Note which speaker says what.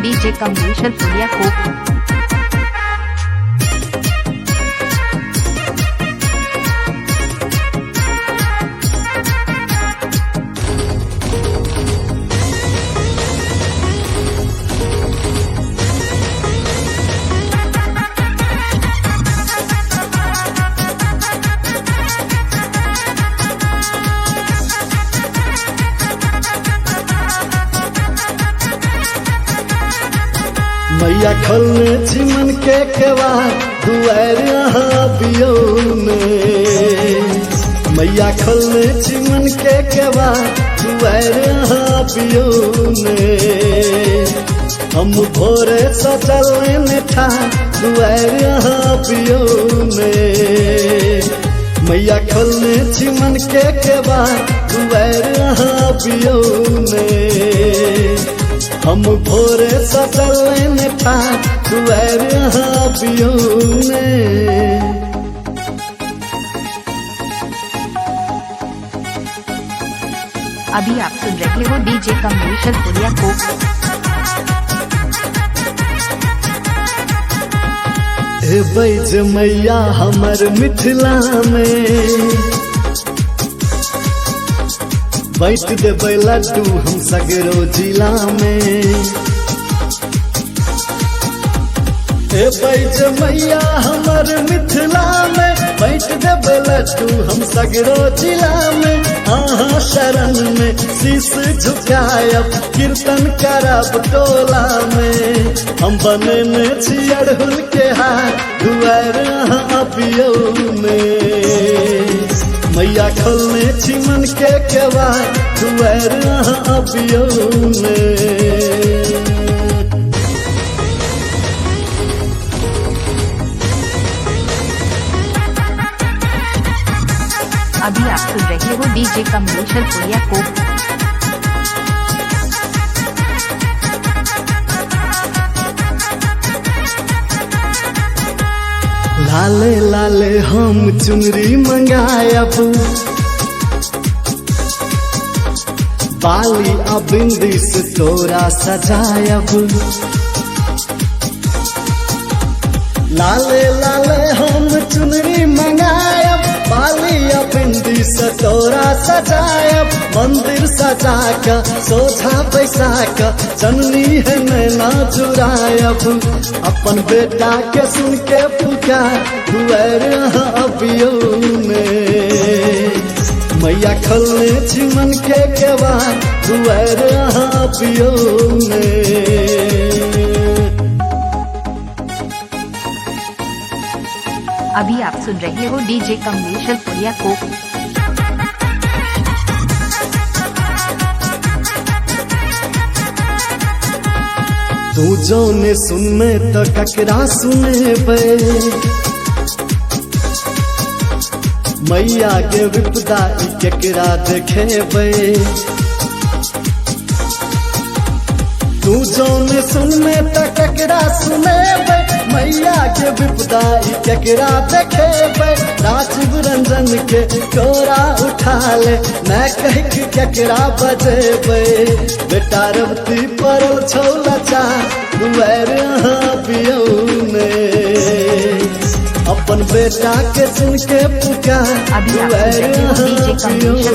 Speaker 1: DJ Kamlesh पुलिया को।
Speaker 2: मैया खोलने चिमन के केवाड़ दुआर बियो में। मैया खोलने चिमन के केवाड़ दुआर बियो में। हम भोरे सजल नेठा दुआर बियो में। मैया खोलने चिमन के केवाड़ दुआर बियो में। हम भोरे सजल था दुआर बियो में।
Speaker 1: अभी आप सुन रहे हो डीजे कमलेश पुलिया को।
Speaker 2: हे बैज मैया हमर मिथिला में बैठ देबै लड्डू हम सगरो जिला में। हे बैज मैया हमर मिथिला में बैठ देबै लड्डू हम सगरो जिला में। अहाँ शरण में शीश झुकायब कीर्तन करब टोला में। हम बनेने छी अड़हुल के हार दुआर बियो में। मैया खोलने चिमन के केवाड़ दुआर बियो में।
Speaker 1: अभी आप सुन रहे हो डीजे कमलेश पुलिया को।
Speaker 2: लाले लाले हम चुनरी मंगायब बाली बिंदी से तोरा सजायब। लाले लाले हम चुनरी मंगायब बाली बिंदी से तोरा सजायब। मंदिर सजा का सोझा बैसा का जननी है नैना चुरायब। अपन बेटा के सुन के पुकार दुआर बियो में। मैया खोलने चिमन के केवाड़ दुआर बियो में।
Speaker 1: अभी आप सुन रहे हो डीजे कमलेश पुलिया को।
Speaker 2: तू जौने सुनने तो ककरा सुनेबे। मैया के विपदा केकरा देखेबे। तू जौने सुनने तो ककरा सुनेबे। मैया के विपदा केकरा देखेबे। राजीव रंजन के कोरा उठा ले मैं कह के केकरा बजेबे। बेटा रवती परल छौला चा दुआर बियो में। अपन बेटा के सुन के पुकार
Speaker 1: अभी आप सुन रहे हो डीजे कमलेश